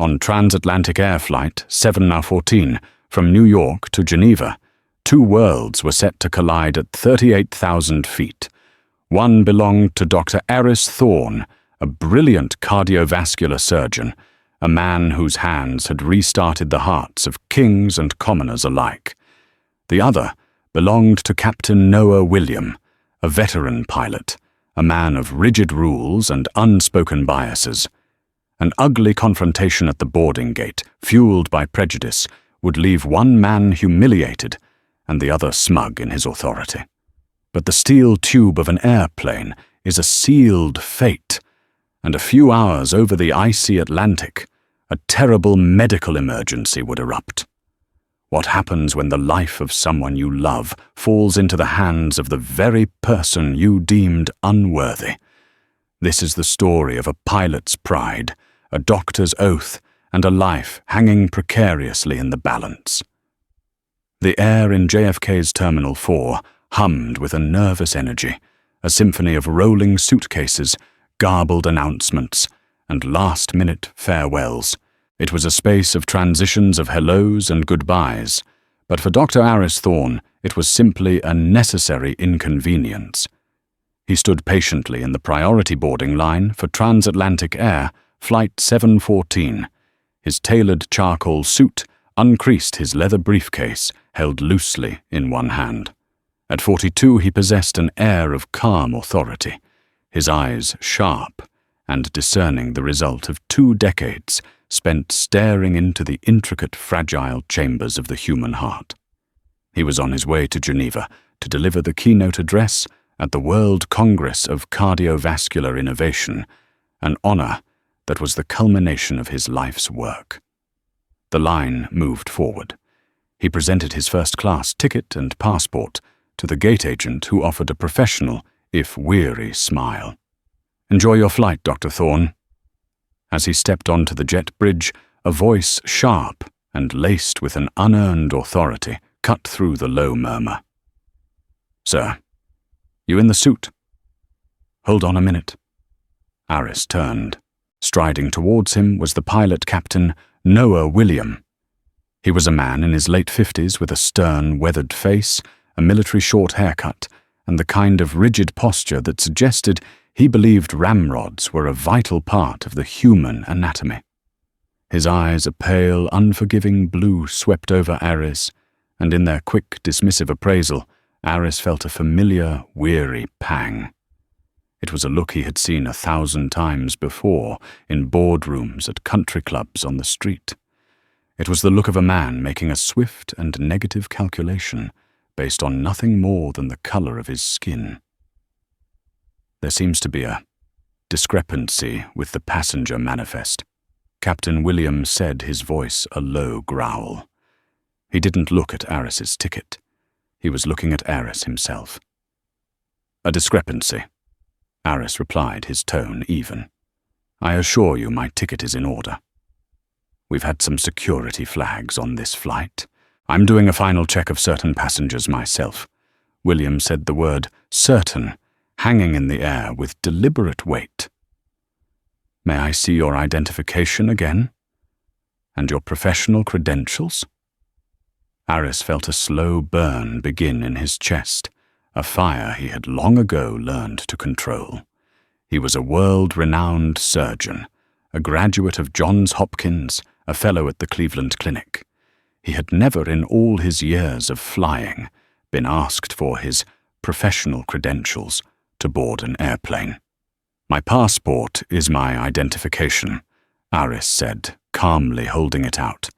On transatlantic air flight 714 from New York to Geneva, two worlds were set to collide at 38,000 feet. One belonged to Dr. Aris Thorne, a brilliant cardiovascular surgeon, a man whose hands had restarted the hearts of kings and commoners alike. The other belonged to Captain Noah William, a veteran pilot, a man of rigid rules and unspoken biases. An ugly confrontation at the boarding gate, fueled by prejudice, would leave one man humiliated and the other smug in his authority. But the steel tube of an airplane is a sealed fate, and a few hours over the icy Atlantic, a terrible medical emergency would erupt. What happens when the life of someone you love falls into the hands of the very person you deemed unworthy? This is the story of a pilot's pride, a doctor's oath, and a life hanging precariously in the balance. The air in JFK's Terminal 4 hummed with a nervous energy, a symphony of rolling suitcases, garbled announcements, and last-minute farewells. It was a space of transitions of hellos and goodbyes, but for Dr. Aris Thorne, it was simply a necessary inconvenience. He stood patiently in the priority boarding line for transatlantic air, Flight 714. His tailored charcoal suit uncreased his leather briefcase, held loosely in one hand. At 42, he possessed an air of calm authority, his eyes sharp and discerning the result of 2 decades spent staring into the intricate, fragile chambers of the human heart. He was on his way to Geneva to deliver the keynote address at the World Congress of Cardiovascular Innovation, an honor that was the culmination of his life's work. The line moved forward. He presented his first-class ticket and passport to the gate agent, who offered a professional, if weary, smile. "Enjoy your flight, Dr. Thorne." As he stepped onto the jet bridge, a voice sharp and laced with an unearned authority cut through the low murmur. "Sir, you in the suit?" "Hold on a minute." Aris turned. Striding towards him was the pilot captain, Noah William. He was a man in his late 50s with a stern, weathered face, a military short haircut, and the kind of rigid posture that suggested he believed ramrods were a vital part of the human anatomy. His eyes, a pale, unforgiving blue, swept over Aris, and in their quick, dismissive appraisal, Aris felt a familiar, weary pang. It was a look he had seen 1,000 times before in boardrooms, at country clubs, on the street. It was the look of a man making a swift and negative calculation based on nothing more than the color of his skin. "There seems to be a discrepancy with the passenger manifest," Captain William said, his voice a low growl. He didn't look at Aris's ticket. He was looking at Aris himself. "A discrepancy," Aris replied, his tone even. "I assure you my ticket is in order. We've had some security flags on this flight. I'm doing a final check of certain passengers myself." William said the word certain, hanging in the air with deliberate weight. "May I see your identification again? And your professional credentials?" Aris felt a slow burn begin in his chest, a fire he had long ago learned to control. He was a world-renowned surgeon, a graduate of Johns Hopkins, a fellow at the Cleveland Clinic. He had never in all his years of flying been asked for his professional credentials to board an airplane. "My passport is my identification," Aris said, calmly holding it out.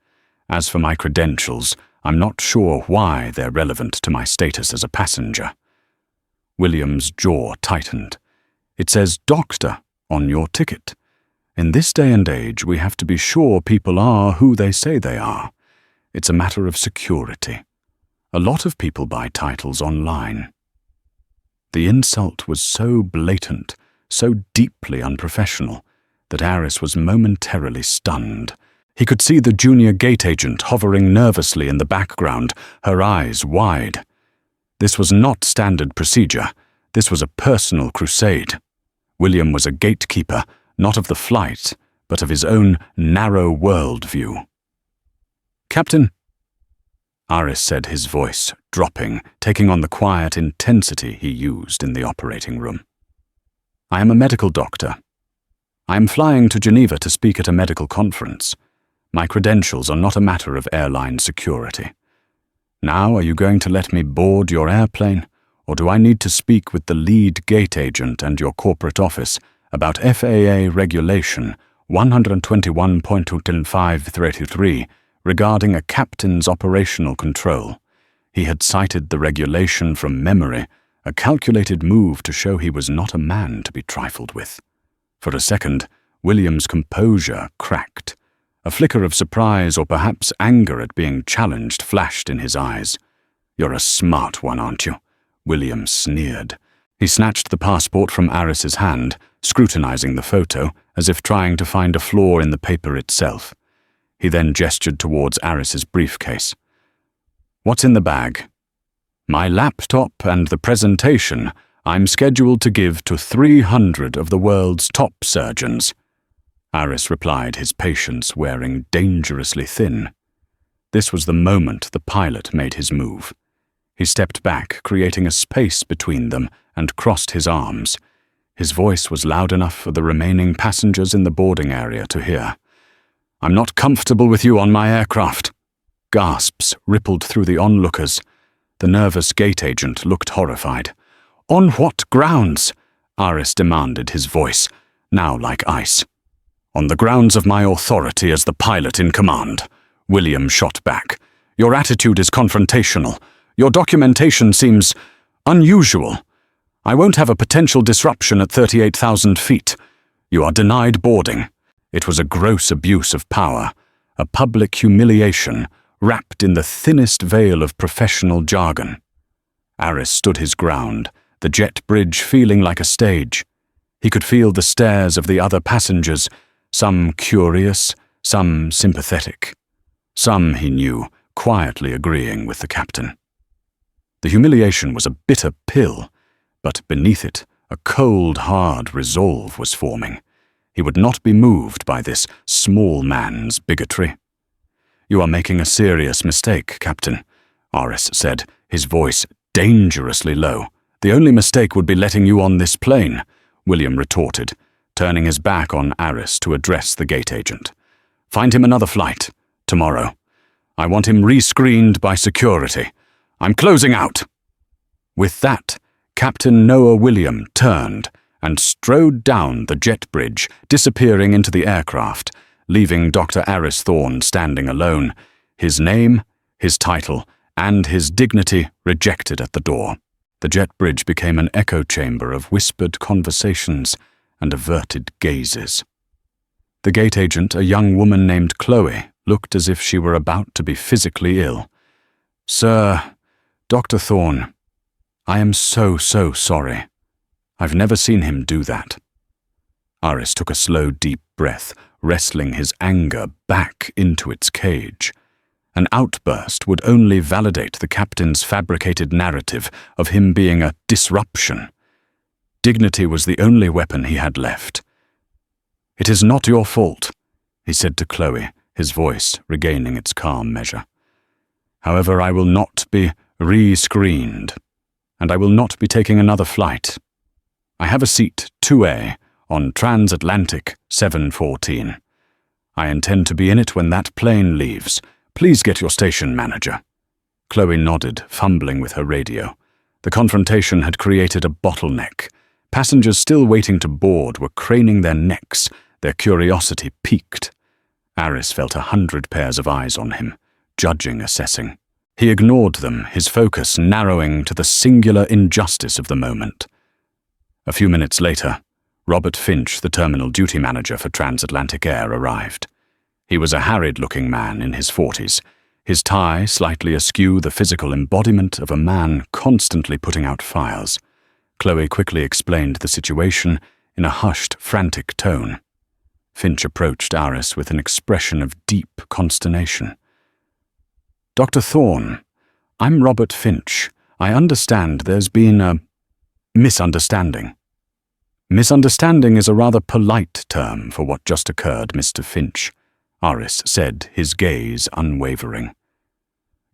"As for my credentials, I'm not sure why they're relevant to my status as a passenger." William's jaw tightened. "It says doctor on your ticket. In this day and age, we have to be sure people are who they say they are. It's a matter of security. A lot of people buy titles online." The insult was so blatant, so deeply unprofessional, that Aris was momentarily stunned. He could see the junior gate agent hovering nervously in the background, her eyes wide. This was not standard procedure. This was a personal crusade. William was a gatekeeper, not of the flight, but of his own narrow world-view. "Captain," Aris said, his voice dropping, taking on the quiet intensity he used in the operating room. "I am a medical doctor. I am flying to Geneva to speak at a medical conference. My credentials are not a matter of airline security. Now, are you going to let me board your airplane, or do I need to speak with the lead gate agent and your corporate office about FAA Regulation 121.21533 regarding a captain's operational control?" He had cited the regulation from memory, a calculated move to show he was not a man to be trifled with. For a second, William's composure cracked. A flicker of surprise or perhaps anger at being challenged flashed in his eyes. "You're a smart one, aren't you?" William sneered. He snatched the passport from Aris's hand, scrutinizing the photo, as if trying to find a flaw in the paper itself. He then gestured towards Aris's briefcase. "What's in the bag?" "My laptop and the presentation I'm scheduled to give to 300 of the world's top surgeons." Aris replied, his patience wearing dangerously thin. This was the moment the pilot made his move. He stepped back, creating a space between them, and crossed his arms. His voice was loud enough for the remaining passengers in the boarding area to hear. "I'm not comfortable with you on my aircraft." Gasps rippled through the onlookers. The nervous gate agent looked horrified. "On what grounds?" Aris demanded, his voice now like ice. "On the grounds of my authority as the pilot in command," William shot back. "Your attitude is confrontational. Your documentation seems unusual. I won't have a potential disruption at 38,000 feet. You are denied boarding." It was a gross abuse of power, a public humiliation wrapped in the thinnest veil of professional jargon. Aris stood his ground, the jet bridge feeling like a stage. He could feel the stares of the other passengers, some curious, some sympathetic. Some, he knew, quietly agreeing with the captain. The humiliation was a bitter pill, but beneath it, a cold, hard resolve was forming. He would not be moved by this small man's bigotry. "You are making a serious mistake, Captain," Aris said, his voice dangerously low. "The only mistake would be letting you on this plane," William retorted, turning his back on Aris to address the gate agent. "Find him another flight, tomorrow. I want him rescreened by security. I'm closing out." With that, Captain Noah William turned and strode down the jet bridge, disappearing into the aircraft, leaving Dr. Aris Thorne standing alone, his name, his title, and his dignity rejected at the door. The jet bridge became an echo chamber of whispered conversations and averted gazes. The gate agent, a young woman named Chloe, looked as if she were about to be physically ill. "Sir, Dr. Thorne, I am so sorry. I've never seen him do that." Aris took a slow, deep breath, wrestling his anger back into its cage. An outburst would only validate the captain's fabricated narrative of him being a disruption. Dignity was the only weapon he had left. "It is not your fault," he said to Chloe, his voice regaining its calm measure. "However, I will not be re-screened, and I will not be taking another flight. I have a seat 2A on Transatlantic 714. I intend to be in it when that plane leaves. Please get your station manager." Chloe nodded, fumbling with her radio. The confrontation had created a bottleneck. Passengers still waiting to board were craning their necks, their curiosity piqued. Aris felt 100 pairs of eyes on him, judging, assessing. He ignored them, his focus narrowing to the singular injustice of the moment. A few minutes later, Robert Finch, the terminal duty manager for Transatlantic Air, arrived. He was a harried-looking man in his 40s, his tie slightly askew, the physical embodiment of a man constantly putting out fires. Chloe quickly explained the situation in a hushed, frantic tone. Finch approached Aris with an expression of deep consternation. "Dr. Thorne, I'm Robert Finch. I understand there's been a misunderstanding." "Misunderstanding is a rather polite term for what just occurred, Mr. Finch," Aris said, his gaze unwavering.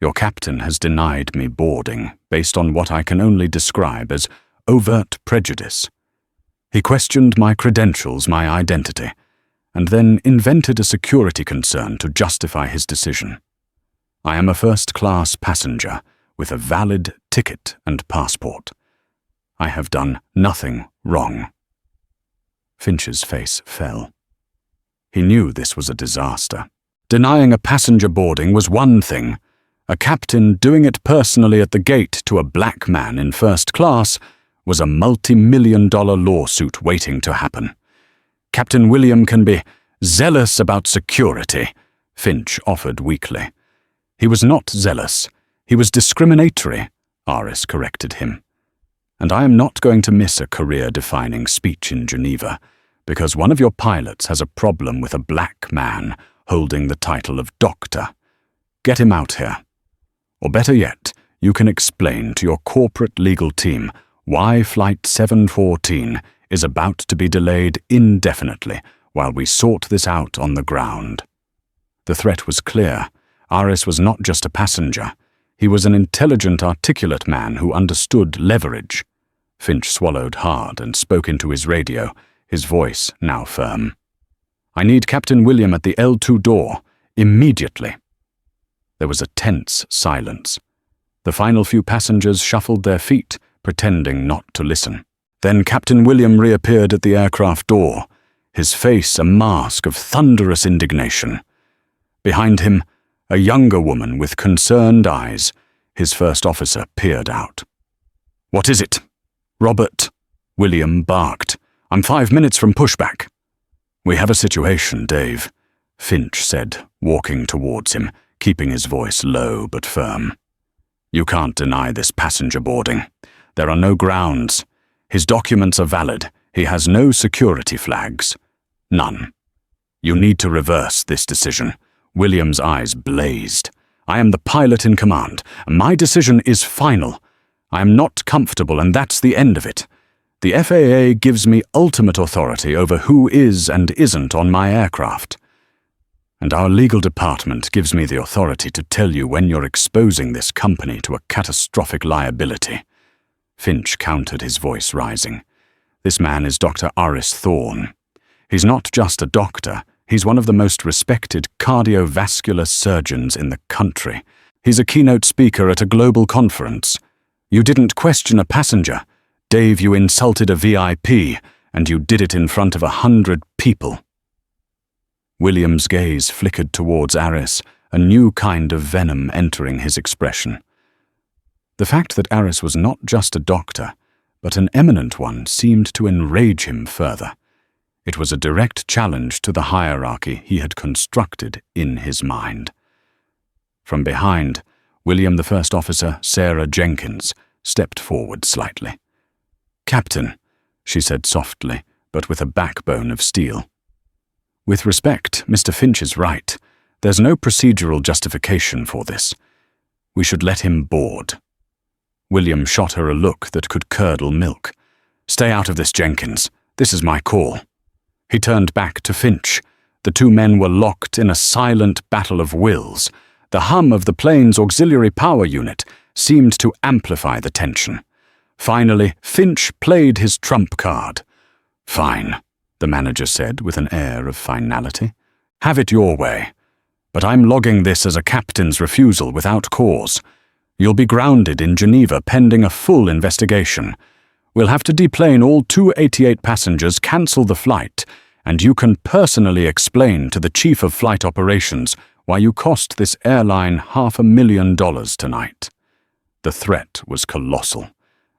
"Your captain has denied me boarding based on what I can only describe as overt prejudice. He questioned my credentials, my identity, and then invented a security concern to justify his decision. I am a first-class passenger with a valid ticket and passport. I have done nothing wrong." Finch's face fell. He knew this was a disaster. Denying a passenger boarding was one thing. A captain doing it personally at the gate to a black man in first class was a multi-million-dollar lawsuit waiting to happen. "Captain William can be zealous about security," Finch offered weakly. "He was not zealous. He was discriminatory," Aris corrected him. "And I am not going to miss a career-defining speech in Geneva because one of your pilots has a problem with a black man holding the title of doctor. Get him out here. Or better yet, you can explain to your corporate legal team why Flight 714 is about to be delayed indefinitely while we sort this out on the ground." The threat was clear. Aris was not just a passenger. He was an intelligent, articulate man who understood leverage. Finch swallowed hard and spoke into his radio, his voice now firm. "I need Captain William at the L2 door, immediately." There was a tense silence. The final few passengers shuffled their feet, pretending not to listen. Then Captain William reappeared at the aircraft door, his face a mask of thunderous indignation. Behind him, a younger woman with concerned eyes, his first officer peered out. "What is it?" "Robert," William barked. "I'm 5 minutes from pushback." "We have a situation, Dave," Finch said, walking towards him, keeping his voice low but firm. "You can't deny this passenger boarding. There are no grounds. His documents are valid. He has no security flags. None. You need to reverse this decision." William's eyes blazed. "I am the pilot in command. My decision is final. I am not comfortable, and that's the end of it. The FAA gives me ultimate authority over who is and isn't on my aircraft. And our legal department gives me the authority to tell you when you're exposing this company to a catastrophic liability." Finch countered, his voice rising. "This man is Dr. Aris Thorne. He's not just a doctor. He's one of the most respected cardiovascular surgeons in the country. He's a keynote speaker at a global conference. You didn't question a passenger. Dave, you insulted a VIP, and you did it in front of 100 people." William's gaze flickered towards Aris, a new kind of venom entering his expression. The fact that Aris was not just a doctor, but an eminent one, seemed to enrage him further. It was a direct challenge to the hierarchy he had constructed in his mind. From behind, William the First Officer, Sarah Jenkins, stepped forward slightly. "Captain," she said softly, but with a backbone of steel. "With respect, Mr. Finch is right. There's no procedural justification for this. We should let him board." William shot her a look that could curdle milk. "Stay out of this, Jenkins. This is my call." He turned back to Finch. The two men were locked in a silent battle of wills. The hum of the plane's auxiliary power unit seemed to amplify the tension. Finally, Finch played his trump card. "Fine," the manager said with an air of finality. "Have it your way. But I'm logging this as a captain's refusal without cause. You'll be grounded in Geneva pending a full investigation. We'll have to deplane all 288 passengers, cancel the flight, and you can personally explain to the Chief of Flight Operations why you cost this airline $500,000 tonight." The threat was colossal.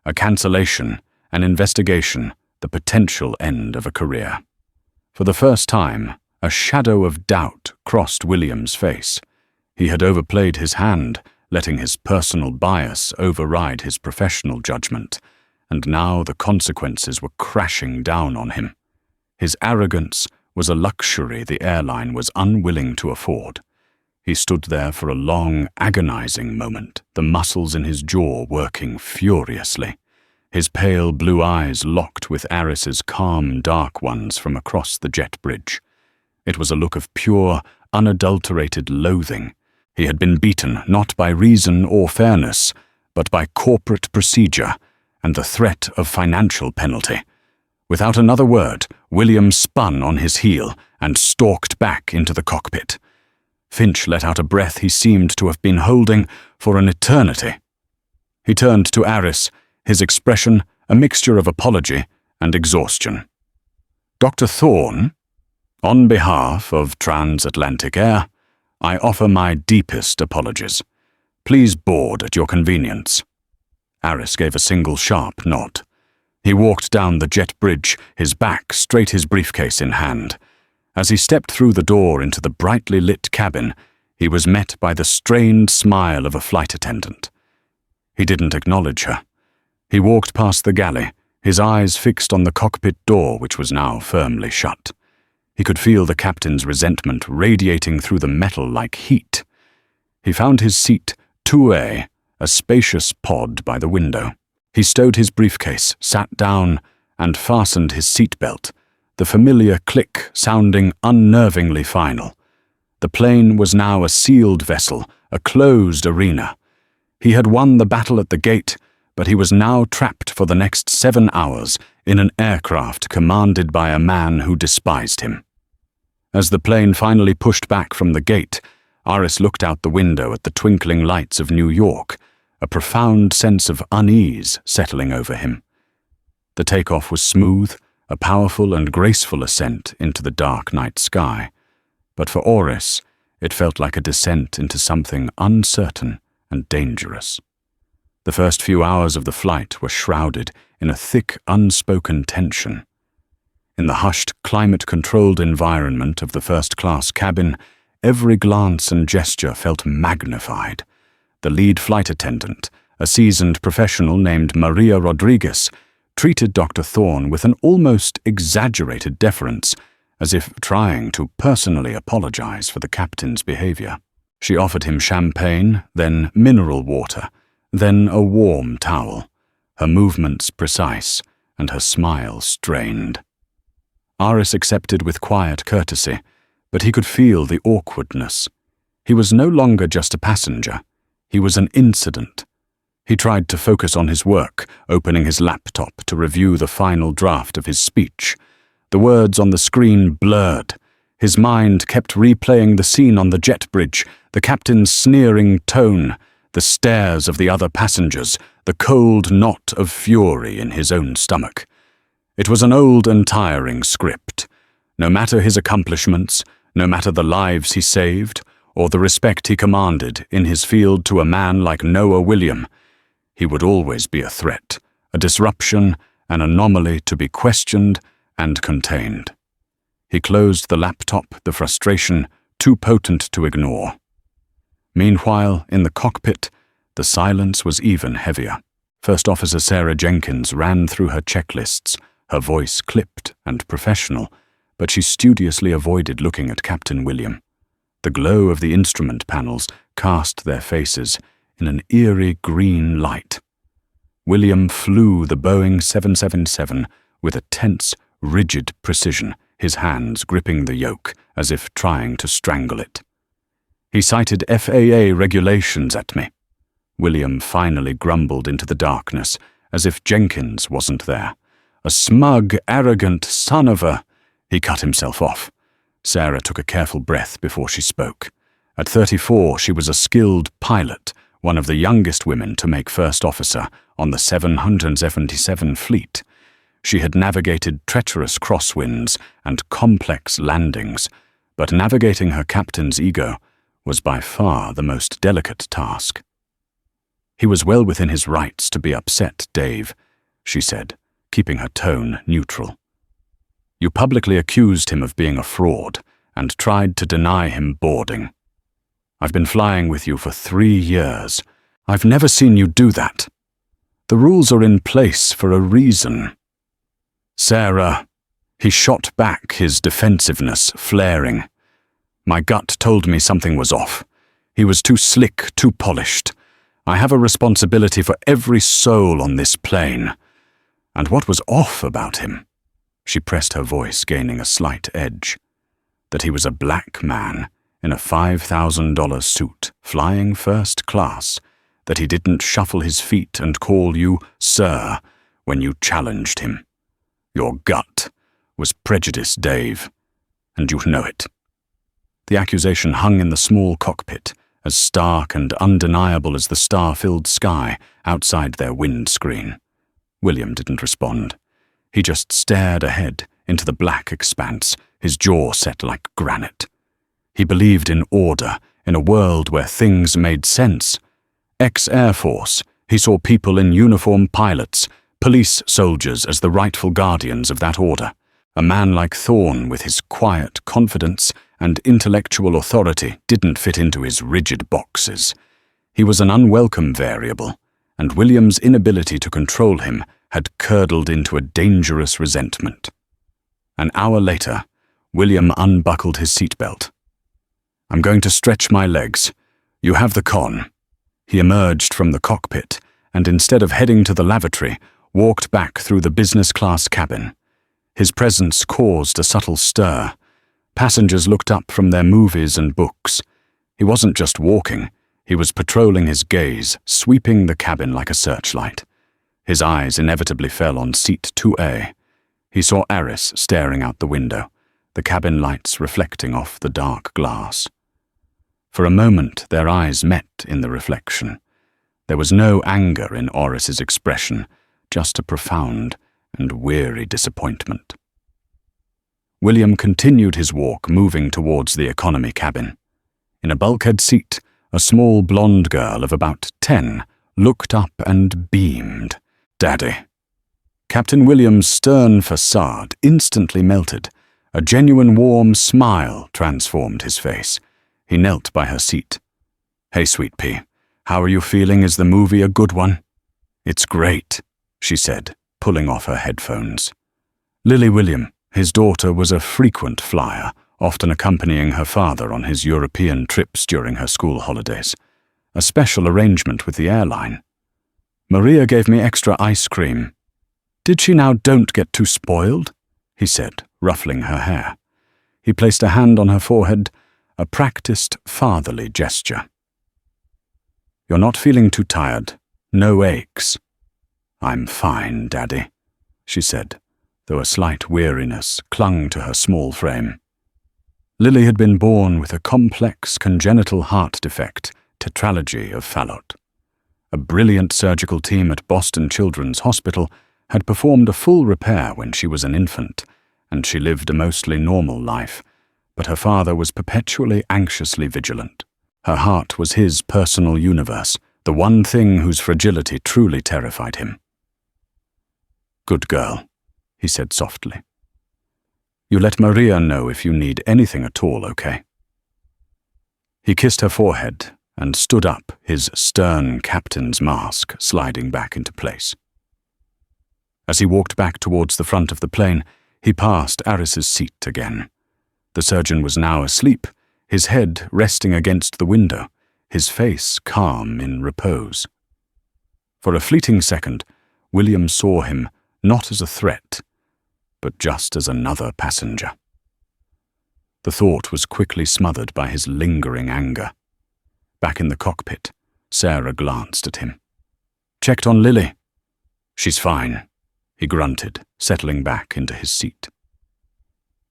A cancellation, an investigation, the potential end of a career. For the first time, a shadow of doubt crossed William's face. He had overplayed his hand, letting his personal bias override his professional judgment, and now the consequences were crashing down on him. His arrogance was a luxury the airline was unwilling to afford. He stood there for a long, agonizing moment, the muscles in his jaw working furiously. his pale blue eyes locked with Aris's calm, dark ones from across the jet bridge. It was a look of pure, unadulterated loathing. He had been beaten not by reason or fairness, but by corporate procedure and the threat of financial penalty. Without another word, William spun on his heel and stalked back into the cockpit. Finch let out a breath he seemed to have been holding for an eternity. He turned to Aris, his expression a mixture of apology and exhaustion. "Dr. Thorne, on behalf of Transatlantic Air, I offer my deepest apologies. Please board at your convenience." Aris gave a single sharp nod. He walked down the jet bridge, his back straight, his briefcase in hand. As he stepped through the door into the brightly lit cabin, he was met by the strained smile of a flight attendant. He didn't acknowledge her. He walked past the galley, his eyes fixed on the cockpit door, which was now firmly shut. He could feel the captain's resentment radiating through the metal like heat. He found his seat 2A, a spacious pod by the window. He stowed his briefcase, sat down, and fastened his seatbelt, the familiar click sounding unnervingly final. The plane was now a sealed vessel, a closed arena. He had won the battle at the gate, but he was now trapped for the next 7 hours in an aircraft commanded by a man who despised him. As the plane finally pushed back from the gate, Aris looked out the window at the twinkling lights of New York, a profound sense of unease settling over him. The takeoff was smooth, a powerful and graceful ascent into the dark night sky, but for Aris, it felt like a descent into something uncertain and dangerous. The first few hours of the flight were shrouded in a thick, unspoken tension. In the hushed, climate-controlled environment of the first-class cabin, every glance and gesture felt magnified. The lead flight attendant, a seasoned professional named Maria Rodriguez, treated Dr. Thorne with an almost exaggerated deference, as if trying to personally apologize for the captain's behavior. She offered him champagne, then mineral water, then a warm towel, her movements precise and her smile strained. Aris accepted with quiet courtesy, but he could feel the awkwardness. He was no longer just a passenger. He was an incident. He tried to focus on his work, opening his laptop to review the final draft of his speech. The words on the screen blurred. His mind kept replaying the scene on the jet bridge, the captain's sneering tone, the stares of the other passengers, the cold knot of fury in his own stomach. It was an old and tiring script. No matter his accomplishments, no matter the lives he saved, or the respect he commanded in his field to a man like Noah William, he would always be a threat, a disruption, an anomaly to be questioned and contained. He closed the laptop, the frustration too potent to ignore. Meanwhile, in the cockpit, the silence was even heavier. First Officer Sarah Jenkins ran through her checklists, her voice clipped and professional, but she studiously avoided looking at Captain William. The glow of the instrument panels cast their faces in an eerie green light. William flew the Boeing 777 with a tense, rigid precision, his hands gripping the yoke as if trying to strangle it. He cited FAA regulations at me. William finally grumbled into the darkness, as if Jenkins wasn't there. A smug, arrogant son of a... He cut himself off. Sarah took a careful breath before she spoke. At 34, she was a skilled pilot, one of the youngest women to make first officer on the 777 fleet. She had navigated treacherous crosswinds and complex landings, but navigating her captain's ego was by far the most delicate task. "He was well within his rights to be upset, Dave," she said, keeping her tone neutral. "You publicly accused him of being a fraud and tried to deny him boarding. I've been flying with you for 3 years. I've never seen you do that. The rules are in place for a reason." "Sarah," he shot back, his defensiveness flaring. "My gut told me something was off. He was too slick, too polished. I have a responsibility for every soul on this plane. And what was off about him? She pressed her voice, gaining a slight edge. That he was a black man in a $5,000 suit, flying first class, that he didn't shuffle his feet and call you sir when you challenged him. Your gut was prejudice, Dave, and you know it. The accusation hung in the small cockpit, as stark and undeniable as the star-filled sky outside their windscreen. William didn't respond. He just stared ahead into the black expanse, his jaw set like granite. He believed in order, in a world where things made sense. Ex-Air Force, he saw people in uniform, pilots, police soldiers as the rightful guardians of that order. A man like Thorne, with his quiet confidence and intellectual authority, didn't fit into his rigid boxes. He was an unwelcome variable, and William's inability to control him had curdled into a dangerous resentment. An hour later, William unbuckled his seatbelt. "I'm going to stretch my legs. You have the con." He emerged from the cockpit and, instead of heading to the lavatory, walked back through the business-class cabin. His presence caused a subtle stir. Passengers looked up from their movies and books. He wasn't just walking, he was patrolling his gaze, sweeping the cabin like a searchlight. His eyes inevitably fell on seat 2A. He saw Aris staring out the window, the cabin lights reflecting off the dark glass. For a moment their eyes met in the reflection. There was no anger in Oris's expression, just a profound and weary disappointment. William continued his walk, moving towards the economy cabin. In a bulkhead seat, a small blonde girl of about 10 looked up and beamed. "Daddy." Captain William's stern facade instantly melted. A genuine warm smile transformed his face. He knelt by her seat. "Hey, sweet pea, how are you feeling? Is the movie a good one?" "It's great," she said, pulling off her headphones. Lily William, his daughter, was a frequent flyer, often accompanying her father on his European trips during her school holidays. A special arrangement with the airline. "Maria gave me extra ice cream." "Did she now? Don't get too spoiled," he said, ruffling her hair. He placed a hand on her forehead, a practiced fatherly gesture. "You're not feeling too tired? No aches?" "I'm fine, Daddy," she said, though a slight weariness clung to her small frame. Lily had been born with a complex congenital heart defect, tetralogy of Fallot. A brilliant surgical team at Boston Children's Hospital had performed a full repair when she was an infant, and she lived a mostly normal life, but her father was perpetually anxiously vigilant. Her heart was his personal universe, the one thing whose fragility truly terrified him. "Good girl," he said softly. "You let Maria know if you need anything at all, okay?" He kissed her forehead and stood up, his stern captain's mask sliding back into place. As he walked back towards the front of the plane, he passed Aris's seat again. The surgeon was now asleep, his head resting against the window, his face calm in repose. For a fleeting second, William saw him not as a threat, but just as another passenger. The thought was quickly smothered by his lingering anger. Back in the cockpit, Sarah glanced at him. "Checked on Lily?" "She's fine," he grunted, settling back into his seat.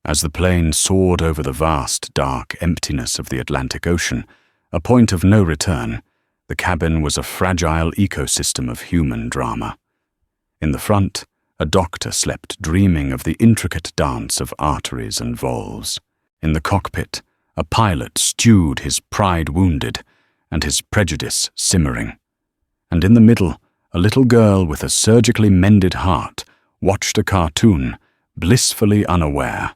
As the plane soared over the vast, dark emptiness of the Atlantic Ocean, a point of no return, the cabin was a fragile ecosystem of human drama. In the front, a doctor slept, dreaming of the intricate dance of arteries and valves. In the cockpit, a pilot stewed, his pride wounded and his prejudice simmering. And in the middle, a little girl with a surgically mended heart watched a cartoon, blissfully unaware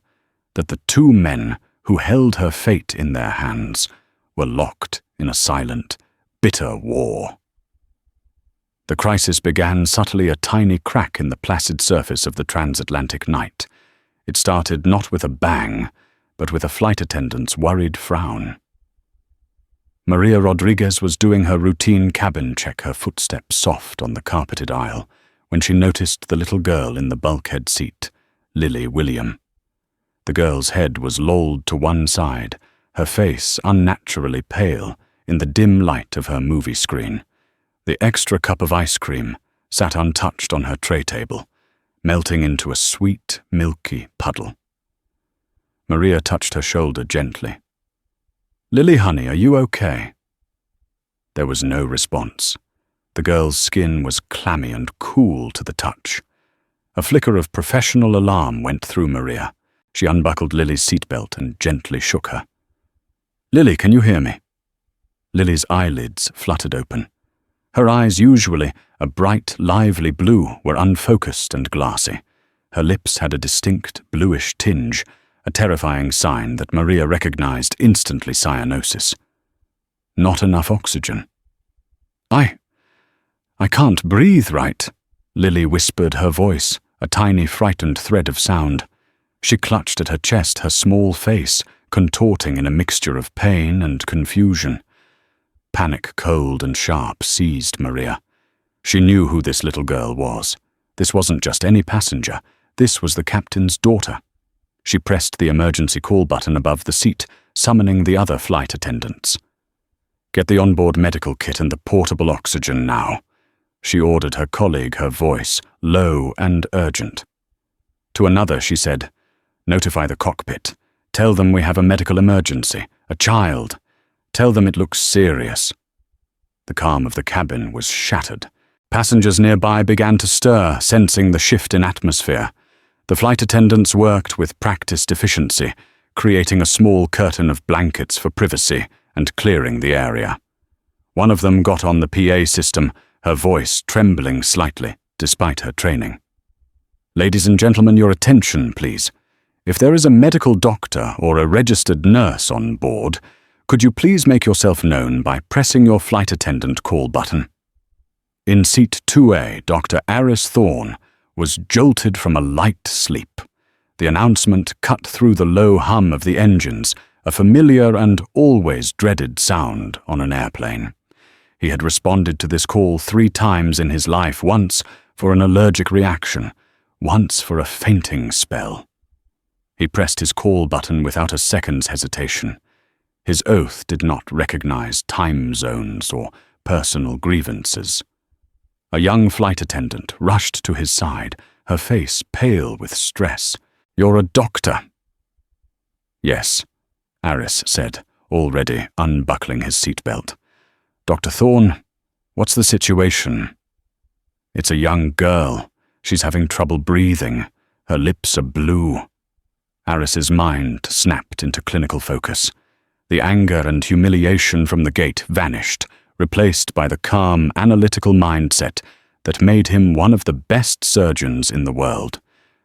that the two men who held her fate in their hands were locked in a silent, bitter war. The crisis began subtly, a tiny crack in the placid surface of the transatlantic night. It started not with a bang, but with a flight attendant's worried frown. Maria Rodriguez was doing her routine cabin check, her footsteps soft on the carpeted aisle, when she noticed the little girl in the bulkhead seat, Lily William. The girl's head was lolled to one side, her face unnaturally pale in the dim light of her movie screen. The extra cup of ice cream sat untouched on her tray table, melting into a sweet, milky puddle. Maria touched her shoulder gently. "Lily, honey, are you okay?" There was no response. The girl's skin was clammy and cool to the touch. A flicker of professional alarm went through Maria. She unbuckled Lily's seatbelt and gently shook her. "Lily, can you hear me?" Lily's eyelids fluttered open. Her eyes, usually a bright, lively blue, were unfocused and glassy. Her lips had a distinct bluish tinge, a terrifying sign that Maria recognized instantly: cyanosis. Not enough oxygen. I can't breathe right," Lily whispered, her voice a tiny frightened thread of sound. She clutched at her chest, her small face contorting in a mixture of pain and confusion. Panic, cold and sharp, seized Maria. She knew who this little girl was. This wasn't just any passenger. This was the captain's daughter. She pressed the emergency call button above the seat, summoning the other flight attendants. "Get the onboard medical kit and the portable oxygen now," she ordered her colleague, her voice low and urgent. To another she said, "Notify the cockpit. Tell them we have a medical emergency, a child. Tell them it looks serious." The calm of the cabin was shattered. Passengers nearby began to stir, sensing the shift in atmosphere. The flight attendants worked with practiced efficiency, creating a small curtain of blankets for privacy and clearing the area. One of them got on the PA system, her voice trembling slightly despite her training. "Ladies and gentlemen, your attention, please. If there is a medical doctor or a registered nurse on board, could you please make yourself known by pressing your flight attendant call button?" In seat 2A, Dr. Aris Thorne was jolted from a light sleep. The announcement cut through the low hum of the engines, a familiar and always dreaded sound on an airplane. He had responded to this call 3 times in his life, once for an allergic reaction, once for a fainting spell. He pressed his call button without a second's hesitation. His oath did not recognize time zones or personal grievances. A young flight attendant rushed to his side, her face pale with stress. "You're a doctor." "Yes," Aris said, already unbuckling his seatbelt. "Dr. Thorne, what's the situation?" "It's a young girl. She's having trouble breathing. Her lips are blue." Aris's mind snapped into clinical focus. The anger and humiliation from the gate vanished, replaced by the calm, analytical mindset that made him one of the best surgeons in the world.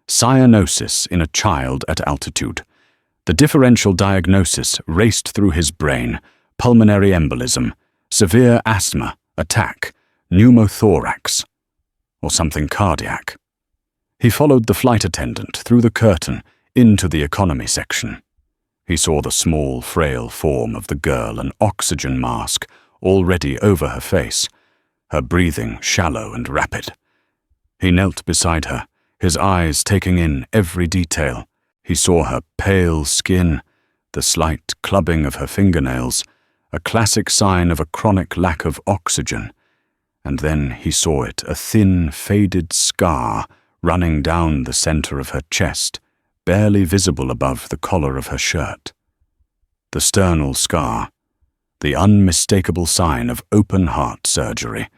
Cyanosis in a child at altitude. The differential diagnosis raced through his brain: pulmonary embolism, severe asthma, attack, pneumothorax, or something cardiac. He followed the flight attendant through the curtain into the economy section. He saw the small, frail form of the girl, an oxygen mask already over her face, her breathing shallow and rapid. He knelt beside her, his eyes taking in every detail. He saw her pale skin, the slight clubbing of her fingernails, a classic sign of a chronic lack of oxygen. And then he saw it, a thin, faded scar running down the center of her chest, barely visible above the collar of her shirt. The sternal scar, the unmistakable sign of open heart surgery.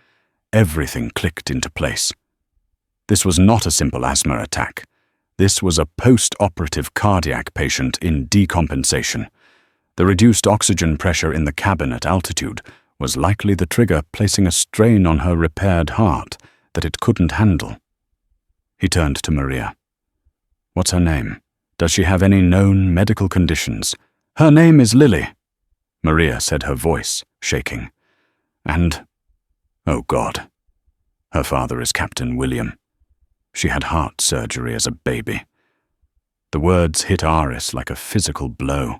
Everything clicked into place. This was not a simple asthma attack. This was a post-operative cardiac patient in decompensation. The reduced oxygen pressure in the cabin at altitude was likely the trigger placing a strain on her repaired heart that it couldn't handle. He turned to Maria. "What's her name? Does she have any known medical conditions?" "Her name is Lily," Maria said, her voice shaking. "And, oh God, her father is Captain William. She had heart surgery as a baby." The words hit Aris like a physical blow.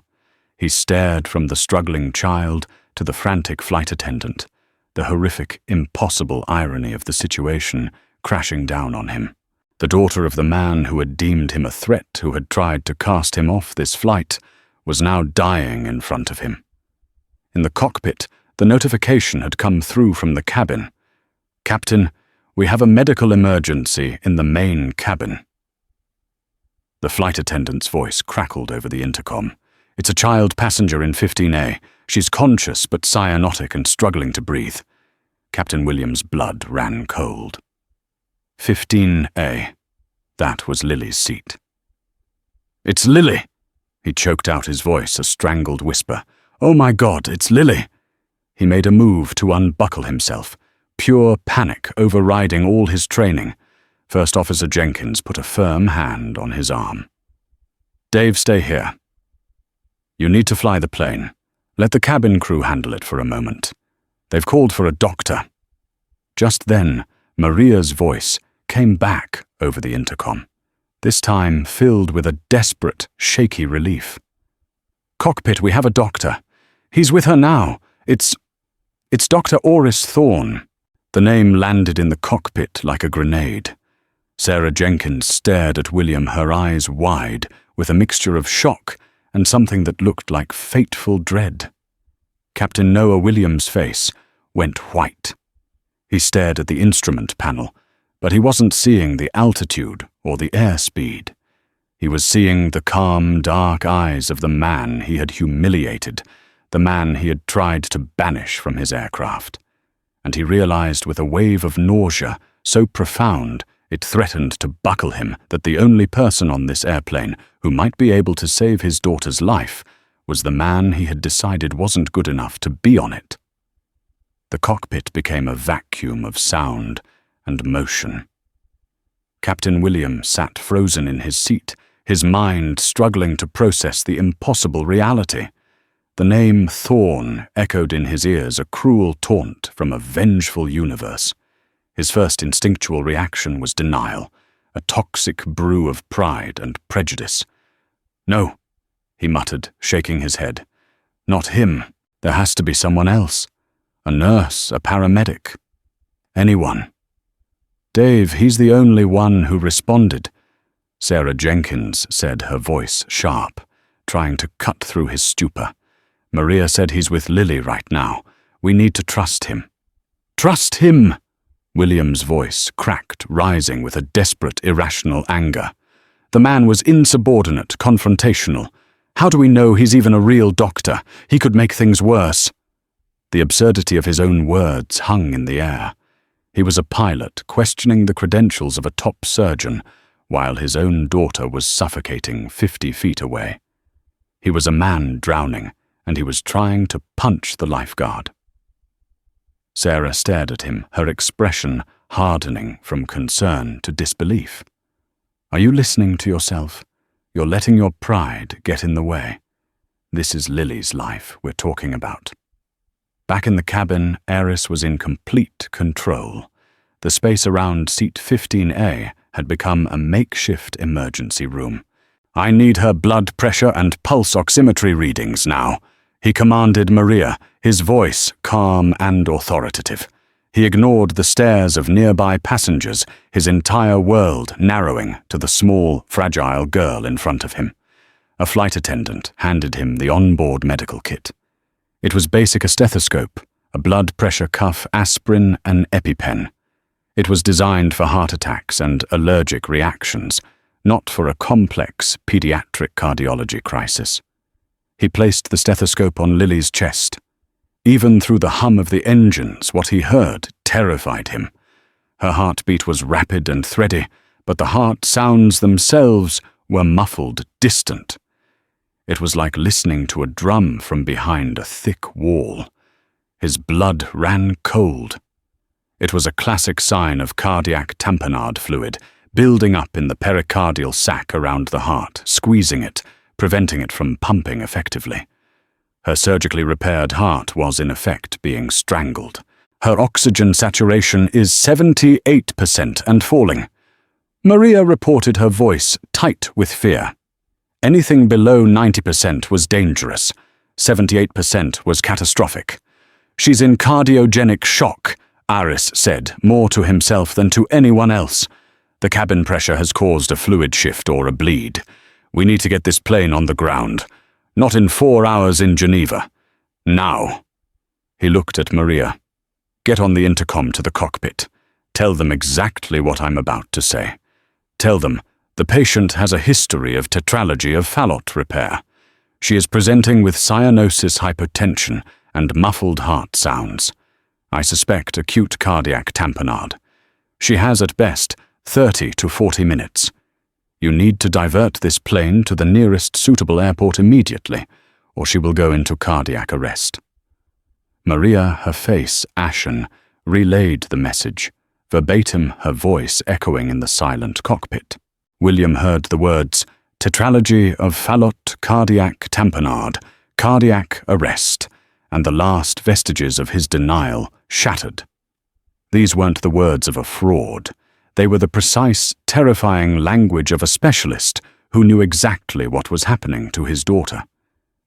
He stared from the struggling child to the frantic flight attendant. The horrific, impossible irony of the situation crashing down on him. The daughter of the man who had deemed him a threat, who had tried to cast him off this flight, was now dying in front of him. In the cockpit, the notification had come through from the cabin. "Captain, we have a medical emergency in the main cabin." The flight attendant's voice crackled over the intercom. "It's a child passenger in 15A. She's conscious but cyanotic and struggling to breathe." Captain Williams' blood ran cold. 15A. That was Lily's seat. "It's Lily!" He choked out his voice, a strangled whisper. "Oh my God, it's Lily!" He made a move to unbuckle himself, pure panic overriding all his training. First Officer Jenkins put a firm hand on his arm. "Dave, stay here. You need to fly the plane. Let the cabin crew handle it for a moment. They've called for a doctor." Just then, Maria's voice came back over the intercom, this time filled with a desperate, shaky relief. "Cockpit, we have a doctor. He's with her now. It's Dr. Oris Thorne." The name landed in the cockpit like a grenade. Sarah Jenkins stared at William, her eyes wide, with a mixture of shock and something that looked like fateful dread. Captain Noah Williams' face went white. He stared at the instrument panel, but he wasn't seeing the altitude or the airspeed. He was seeing the calm, dark eyes of the man he had humiliated, the man he had tried to banish from his aircraft. And he realized with a wave of nausea so profound it threatened to buckle him that the only person on this airplane who might be able to save his daughter's life was the man he had decided wasn't good enough to be on it. The cockpit became a vacuum of sound and motion. Captain William sat frozen in his seat, his mind struggling to process the impossible reality. The name Thorne echoed in his ears, a cruel taunt from a vengeful universe. His first instinctual reaction was denial, a toxic brew of pride and prejudice. "No," he muttered, shaking his head. "Not him. There has to be someone else. A nurse, a paramedic. Anyone." "Dave, he's the only one who responded," Sarah Jenkins said, her voice sharp, trying to cut through his stupor. "Maria said he's with Lily right now. We need to trust him." "Trust him!" William's voice cracked, rising with a desperate, irrational anger. The man was insubordinate, confrontational. How do we know he's even a real doctor? He could make things worse. The absurdity of his own words hung in the air. He was a pilot, questioning the credentials of a top surgeon, while his own daughter was suffocating 50 feet away. He was a man drowning, and he was trying to punch the lifeguard. Sarah stared at him, her expression hardening from concern to disbelief. "Are you listening to yourself? You're letting your pride get in the way. This is Lily's life we're talking about." Back in the cabin, Eris was in complete control. The space around seat 15A had become a makeshift emergency room. "I need her blood pressure and pulse oximetry readings now," he commanded Maria, his voice calm and authoritative. He ignored the stares of nearby passengers, his entire world narrowing to the small, fragile girl in front of him. A flight attendant handed him the onboard medical kit. It was basic: a stethoscope, a blood pressure cuff, aspirin, an EpiPen. It was designed for heart attacks and allergic reactions, not for a complex pediatric cardiology crisis. He placed the stethoscope on Lily's chest. Even through the hum of the engines, what he heard terrified him. Her heartbeat was rapid and thready, but the heart sounds themselves were muffled, distant. It was like listening to a drum from behind a thick wall. His blood ran cold. It was a classic sign of cardiac tamponade fluid, building up in the pericardial sac around the heart, squeezing it, preventing it from pumping effectively. Her surgically repaired heart was in effect being strangled. Her oxygen saturation is 78% and falling. Maria reported, her voice tight with fear. Anything below 90% was dangerous. 78% was catastrophic. She's in cardiogenic shock. Aris said, more to himself than to anyone else. "The cabin pressure has caused a fluid shift or a bleed. We need to get this plane on the ground. Not in 4 hours in Geneva. Now." He looked at Maria. "Get on the intercom to the cockpit. Tell them exactly what I'm about to say. Tell them the patient has a history of tetralogy of Fallot repair. She is presenting with cyanosis hypotension and muffled heart sounds. I suspect acute cardiac tamponade. She has at best 30 to 40 minutes. You need to divert this plane to the nearest suitable airport immediately, or she will go into cardiac arrest." Maria, her face ashen, relayed the message, verbatim her voice echoing in the silent cockpit. William heard the words, "tetralogy of Fallot, cardiac tamponade, cardiac arrest," and the last vestiges of his denial shattered. These weren't the words of a fraud. They were the precise, terrifying language of a specialist who knew exactly what was happening to his daughter.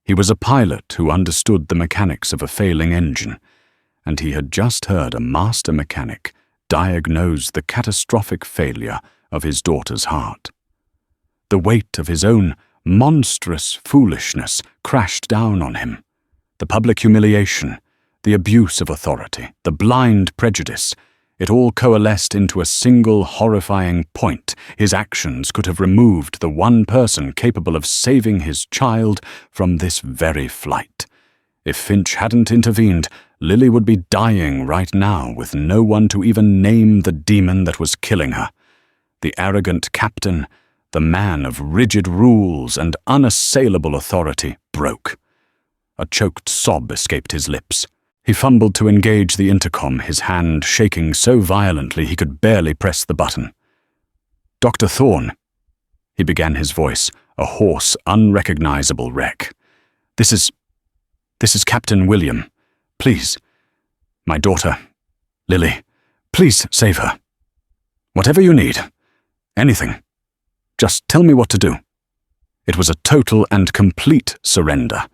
He was a pilot who understood the mechanics of a failing engine, and he had just heard a master mechanic diagnose the catastrophic failure of his daughter's heart. The weight of his own monstrous foolishness crashed down on him. The public humiliation, the abuse of authority, the blind prejudice, it all coalesced into a single horrifying point. His actions could have removed the one person capable of saving his child from this very flight. If Finch hadn't intervened, Lily would be dying right now with no one to even name the demon that was killing her. The arrogant captain, the man of rigid rules and unassailable authority, broke. A choked sob escaped his lips. He fumbled to engage the intercom, his hand shaking so violently he could barely press the button. "Dr. Thorne," he began, his voice a hoarse, unrecognizable wreck. This is Captain William. Please. My daughter, Lily. Please save her. Whatever you need. Anything. Just tell me what to do." It was a total and complete surrender.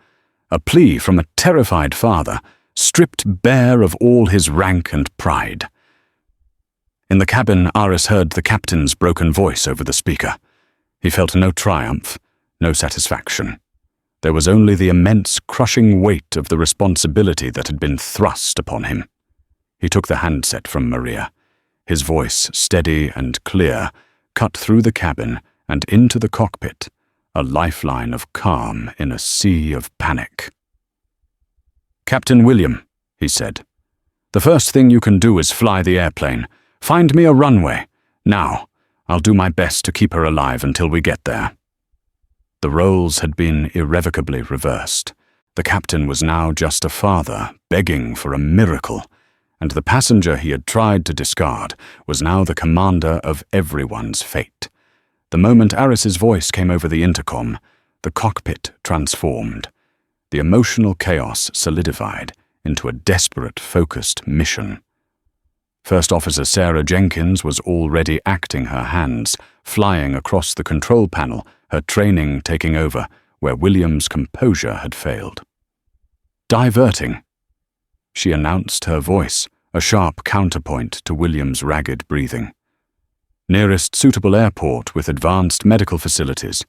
A plea from a terrified father, stripped bare of all his rank and pride. In the cabin, Aris heard the captain's broken voice over the speaker. He felt no triumph, no satisfaction. There was only the immense, crushing weight of the responsibility that had been thrust upon him. He took the handset from Maria. His voice, steady and clear, cut through the cabin and into the cockpit, a lifeline of calm in a sea of panic. "Captain William," he said, "the first thing you can do is fly the airplane. Find me a runway. Now, I'll do my best to keep her alive until we get there." The roles had been irrevocably reversed. The captain was now just a father, begging for a miracle, and the passenger he had tried to discard was now the commander of everyone's fate. The moment Aris's voice came over the intercom, the cockpit transformed. The emotional chaos solidified into a desperate, focused mission. First Officer Sarah Jenkins was already acting her hands, flying across the control panel, her training taking over where William's composure had failed. "Diverting," she announced, her voice a sharp counterpoint to William's ragged breathing. "Nearest suitable airport with advanced medical facilities.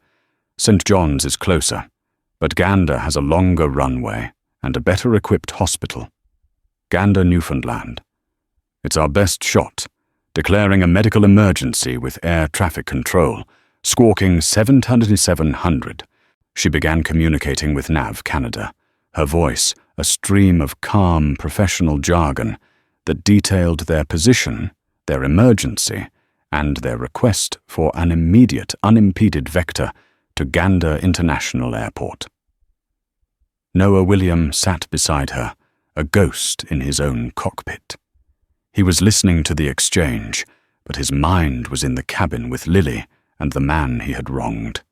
St. John's is closer, but Gander has a longer runway and a better-equipped hospital. Gander, Newfoundland. It's our best shot, declaring a medical emergency with air traffic control, squawking 700. She began communicating with Nav Canada, her voice a stream of calm professional jargon that detailed their position, their emergency, and their request for an immediate, unimpeded vector to Gander International Airport. Noah William sat beside her, a ghost in his own cockpit. He was listening to the exchange, but his mind was in the cabin with Lily and the man he had wronged.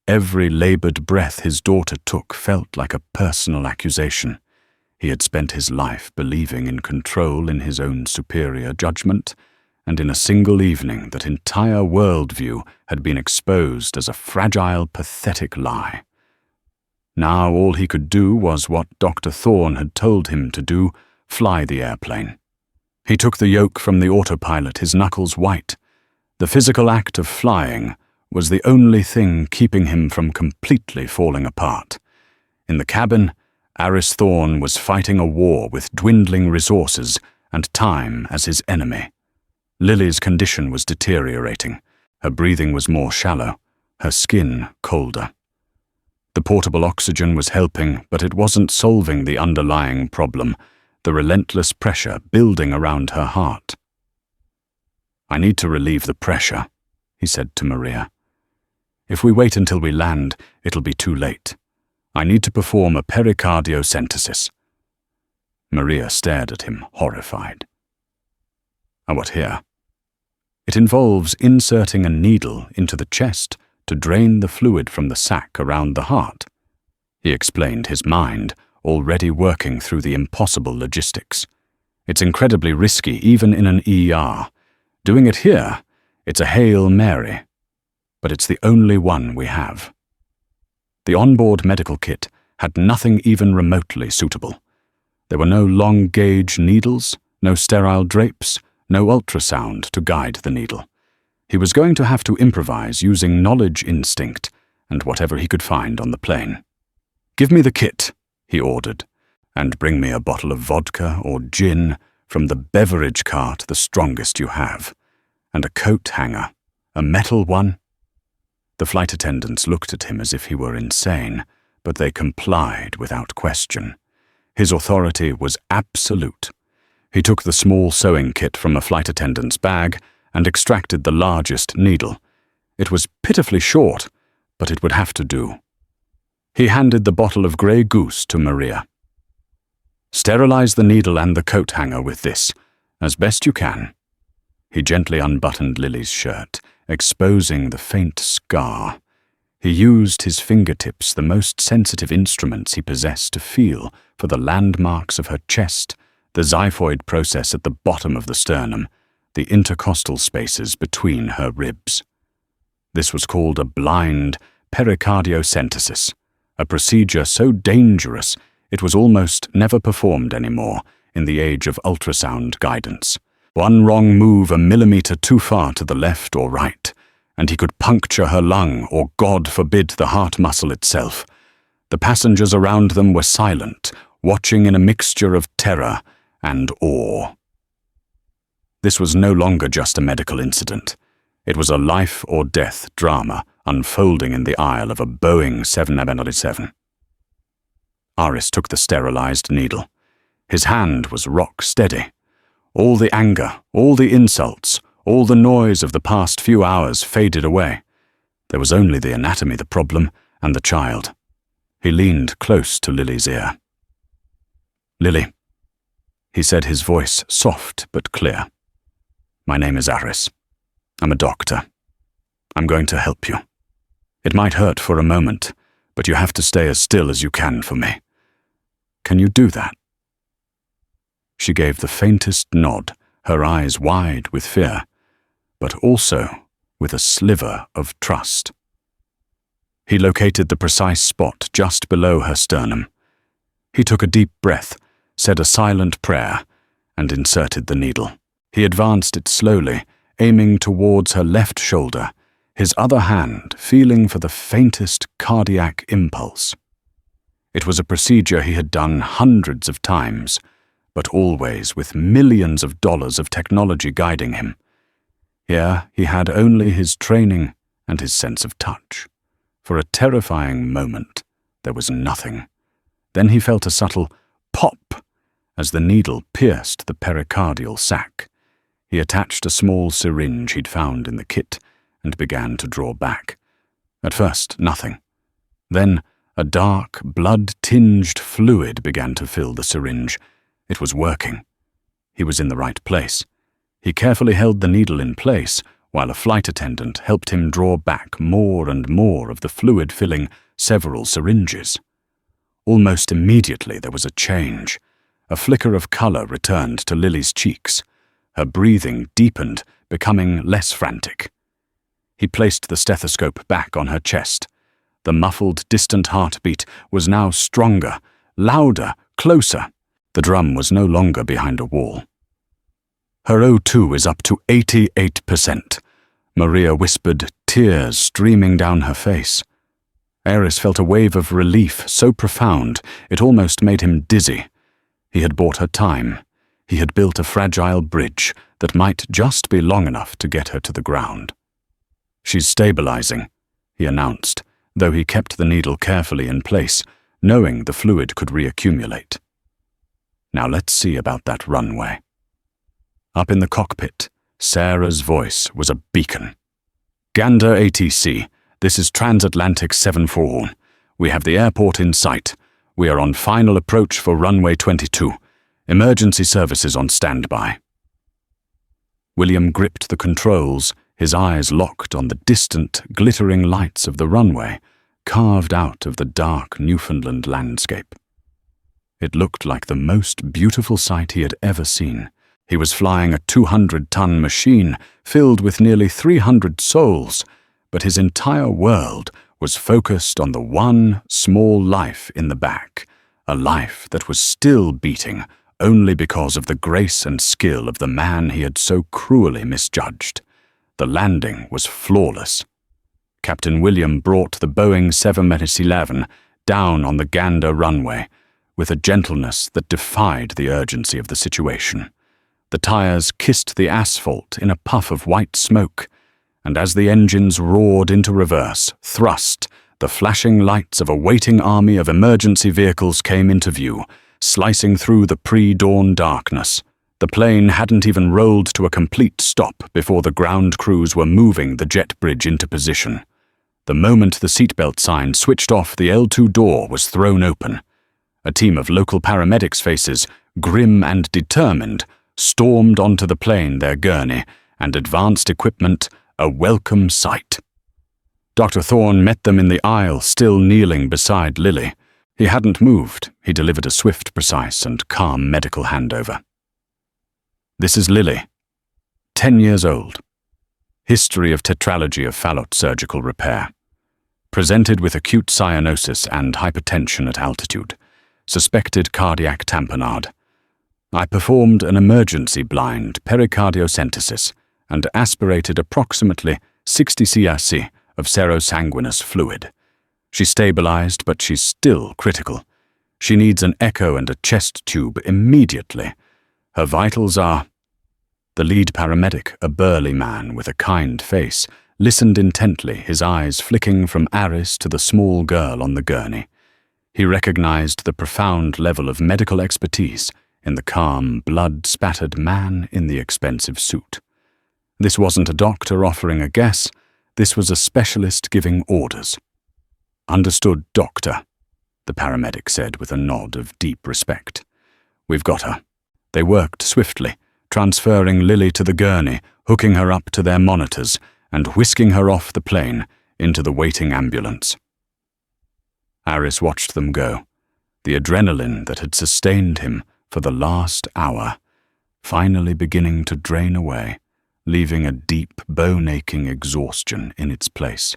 Every labored breath his daughter took felt like a personal accusation. He had spent his life believing in control in his own superior judgment, and in a single evening that entire worldview had been exposed as a fragile, pathetic lie. Now all he could do was what Dr. Thorne had told him to do: fly the airplane. He took the yoke from the autopilot, his knuckles white. The physical act of flying was the only thing keeping him from completely falling apart. In the cabin, Aris Thorne was fighting a war with dwindling resources and time as his enemy. Lily's condition was deteriorating. Her breathing was more shallow, her skin colder. The portable oxygen was helping, but it wasn't solving the underlying problem, the relentless pressure building around her heart. "I need to relieve the pressure," he said to Maria. "If we wait until we land, it'll be too late. I need to perform a pericardiocentesis." Maria stared at him, horrified. "What here?" "It involves inserting a needle into the chest to drain the fluid from the sac around the heart." He explained, his mind already working through the impossible logistics. "It's incredibly risky, even in an ER. Doing it here, it's a Hail Mary. But it's the only one we have." The onboard medical kit had nothing even remotely suitable. There were no long-gauge needles, no sterile drapes, no ultrasound to guide the needle. He was going to have to improvise using knowledge instinct and whatever he could find on the plane. "Give me the kit," he ordered, "and bring me a bottle of vodka or gin from the beverage cart, the strongest you have, and a coat hanger, a metal one." The flight attendants looked at him as if he were insane, but they complied without question. His authority was absolute. He took the small sewing kit from a flight attendant's bag and extracted the largest needle. It was pitifully short, but it would have to do. He handed the bottle of Grey Goose to Maria. "Sterilize the needle and the coat hanger with this, as best you can." He gently unbuttoned Lily's shirt, exposing the faint scar. He used his fingertips, the most sensitive instruments he possessed, to feel for the landmarks of her chest, the xiphoid process at the bottom of the sternum, the intercostal spaces between her ribs. This was called a blind pericardiocentesis, a procedure so dangerous it was almost never performed anymore in the age of ultrasound guidance. One wrong move a millimeter too far to the left or right, and he could puncture her lung or, God forbid, the heart muscle itself. The passengers around them were silent, watching in a mixture of terror and awe. This was no longer just a medical incident. It was a life-or-death drama unfolding in the aisle of a Boeing 777. Aris took the sterilized needle. His hand was rock steady. All the anger, all the insults, all the noise of the past few hours faded away. There was only the anatomy the problem, and the child. He leaned close to Lily's ear. "Lily," he said, his voice soft but clear. "My name is Aris. I'm a doctor. I'm going to help you. It might hurt for a moment, but you have to stay as still as you can for me. Can you do that?" She gave the faintest nod, her eyes wide with fear, but also with a sliver of trust. He located the precise spot just below her sternum. He took a deep breath, said a silent prayer, and inserted the needle. He advanced it slowly, aiming towards her left shoulder, his other hand feeling for the faintest cardiac impulse. It was a procedure he had done hundreds of times, but always with millions of dollars of technology guiding him. Here he had only his training and his sense of touch. For a terrifying moment, there was nothing. Then he felt a subtle pop as the needle pierced the pericardial sac. He attached a small syringe he'd found in the kit and began to draw back. At first, nothing. Then a dark, blood-tinged fluid began to fill the syringe. It was working. He was in the right place. He carefully held the needle in place while a flight attendant helped him draw back more and more of the fluid filling several syringes. Almost immediately there was a change. A flicker of color returned to Lily's cheeks. Her breathing deepened, becoming less frantic. He placed the stethoscope back on her chest. The muffled, distant heartbeat was now stronger, louder, closer. The drum was no longer behind a wall. Her O2 is up to 88%. Maria whispered, tears streaming down her face. Eris felt a wave of relief so profound it almost made him dizzy. He had bought her time. He had built a fragile bridge that might just be long enough to get her to the ground. "She's stabilizing," he announced, though he kept the needle carefully in place, knowing the fluid could reaccumulate. "Now let's see about that runway." Up in the cockpit, Sarah's voice was a beacon. "Gander ATC, this is Transatlantic 741. We have the airport in sight. We are on final approach for runway 22. Emergency services on standby." William gripped the controls, his eyes locked on the distant, glittering lights of the runway, carved out of the dark Newfoundland landscape. It looked like the most beautiful sight he had ever seen. He was flying a 200-ton machine filled with nearly 300 souls, but his entire world was focused on the one small life in the back, a life that was still beating only because of the grace and skill of the man he had so cruelly misjudged. The landing was flawless. Captain William brought the Boeing 711 down on the Gander runway with a gentleness that defied the urgency of the situation. The tires kissed the asphalt in a puff of white smoke, and as the engines roared into reverse, thrust, the flashing lights of a waiting army of emergency vehicles came into view, slicing through the pre-dawn darkness. The plane hadn't even rolled to a complete stop before the ground crews were moving the jet bridge into position. The moment the seatbelt sign switched off, the L2 door was thrown open. A team of local paramedics' faces, grim and determined, stormed onto the plane, their gurney, and advanced equipment a welcome sight. Dr. Thorne met them in the aisle, still kneeling beside Lily. He hadn't moved. He delivered a swift, precise, and calm medical handover. "This is Lily, 10 years old. History of tetralogy of Fallot surgical repair. Presented with acute cyanosis and hypertension at altitude. Suspected cardiac tamponade. I performed an emergency blind pericardiocentesis and aspirated approximately 60 cc of serosanguinous fluid. She stabilized, but she's still critical. She needs an echo and a chest tube immediately. Her vitals are—" The lead paramedic, a burly man with a kind face, listened intently, his eyes flicking from Aris to the small girl on the gurney. He recognized the profound level of medical expertise in the calm, blood-spattered man in the expensive suit. This wasn't a doctor offering a guess. This was a specialist giving orders. "Understood, doctor," the paramedic said with a nod of deep respect. "We've got her." They worked swiftly, transferring Lily to the gurney, hooking her up to their monitors, and whisking her off the plane into the waiting ambulance. Aris watched them go, the adrenaline that had sustained him for the last hour, finally beginning to drain away, leaving a deep, bone-aching exhaustion in its place.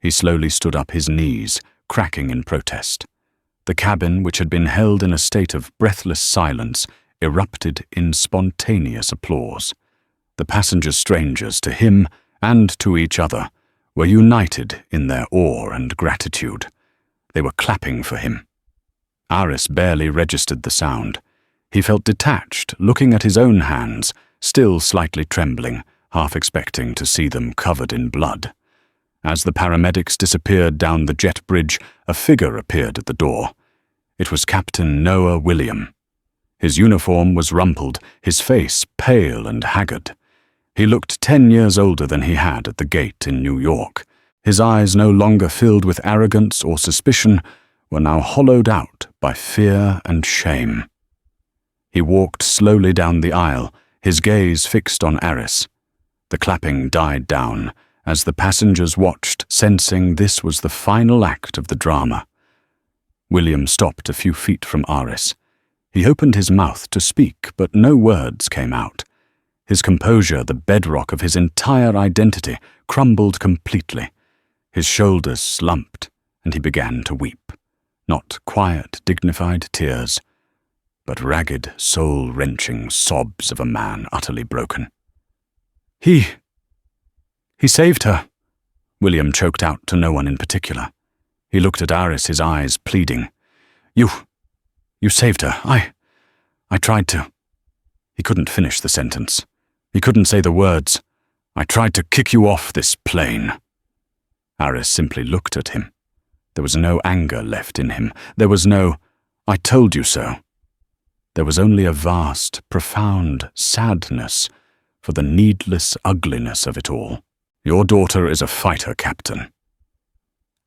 He slowly stood up, his knees cracking in protest. The cabin, which had been held in a state of breathless silence, erupted in spontaneous applause. The passengers, strangers to him and to each other, were united in their awe and gratitude. They were clapping for him. Aris barely registered the sound. He felt detached, looking at his own hands, still slightly trembling, half expecting to see them covered in blood. As the paramedics disappeared down the jet bridge, a figure appeared at the door. It was Captain Noah William. His uniform was rumpled, his face pale and haggard. He looked 10 years older than he had at the gate in New York. His eyes, no longer filled with arrogance or suspicion, were now hollowed out by fear and shame. He walked slowly down the aisle, his gaze fixed on Aris. The clapping died down as the passengers watched, sensing this was the final act of the drama. William stopped a few feet from Aris. He opened his mouth to speak, but no words came out. His composure, the bedrock of his entire identity, crumbled completely. His shoulders slumped, and he began to weep. Not quiet, dignified tears, but ragged, soul-wrenching sobs of a man utterly broken. He saved her," William choked out to no one in particular. He looked at Aris, his eyes pleading. You saved her. I tried to." He couldn't finish the sentence. He couldn't say the words. "I tried to kick you off this plane." Aris simply looked at him. There was no anger left in him. There was no, "I told you so." There was only a vast, profound sadness for the needless ugliness of it all. "Your daughter is a fighter, Captain."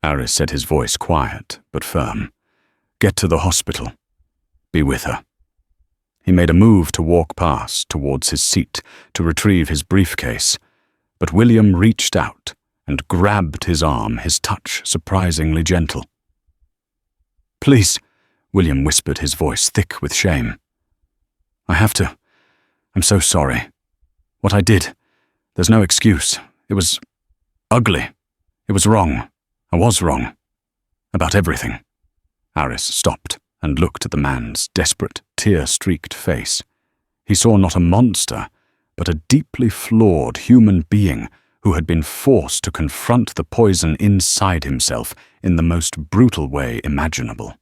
Aris said, his voice quiet but firm. "Get to the hospital. Be with her." He made a move to walk past, towards his seat, to retrieve his briefcase, but William reached out and grabbed his arm, his touch surprisingly gentle. "Please," William whispered, his voice thick with shame. "I have to. I'm so sorry. What I did, there's no excuse. It was ugly. It was wrong. I was wrong. About everything." Aris stopped and looked at the man's desperate, tear-streaked face. He saw not a monster, but a deeply flawed human being who had been forced to confront the poison inside himself in the most brutal way imaginable.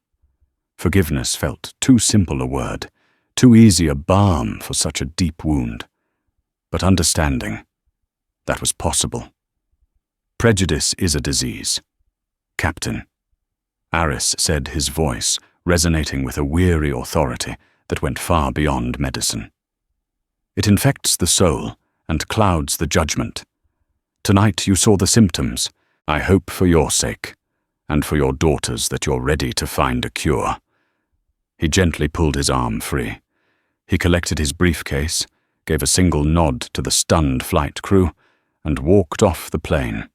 Forgiveness felt too simple a word, too easy a balm for such a deep wound. But understanding, that was possible. Prejudice is a disease. Captain, Aris said, his voice resonating with a weary authority that went far beyond medicine. It infects the soul and clouds the judgment. Tonight you saw the symptoms. I hope for your sake, and for your daughter's, that you're ready to find a cure. He gently pulled his arm free. He collected his briefcase, gave a single nod to the stunned flight crew, and walked off the plane,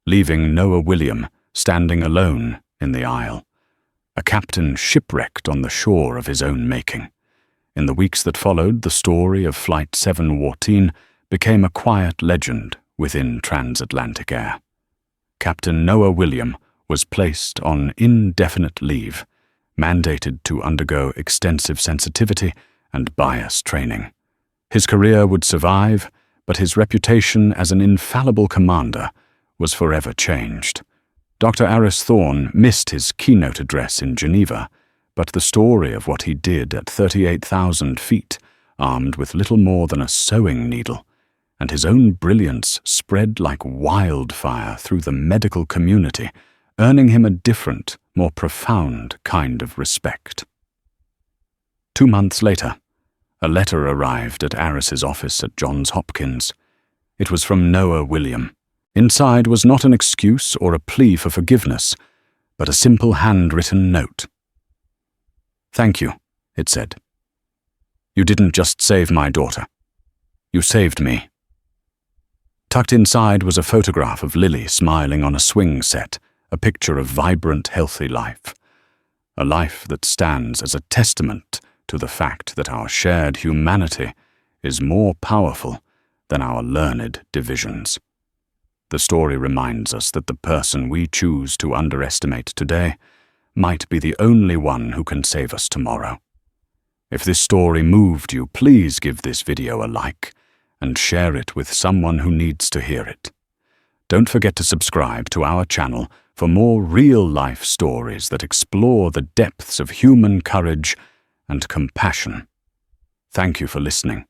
leaving Noah William standing alone in the aisle, a captain shipwrecked on the shore of his own making. In the weeks that followed, the story of Flight 714 became a quiet legend within transatlantic air. Captain Noah William was placed on indefinite leave, mandated to undergo extensive sensitivity and bias training. His career would survive, but his reputation as an infallible commander was forever changed. Dr. Aris Thorne missed his keynote address in Geneva, but the story of what he did at 38,000 feet, armed with little more than a sewing needle, and his own brilliance spread like wildfire through the medical community, earning him a different, more profound kind of respect. 2 months later, a letter arrived at Aris's office at Johns Hopkins. It was from Noah William. Inside was not an excuse or a plea for forgiveness, but a simple handwritten note. "Thank you," it said. "You didn't just save my daughter. You saved me." Tucked inside was a photograph of Lily smiling on a swing set, a picture of vibrant, healthy life. A life that stands as a testament to the fact that our shared humanity is more powerful than our learned divisions. The story reminds us that the person we choose to underestimate today might be the only one who can save us tomorrow. If this story moved you, please give this video a like and share it with someone who needs to hear it. Don't forget to subscribe to our channel for more real-life stories that explore the depths of human courage and compassion. Thank you for listening.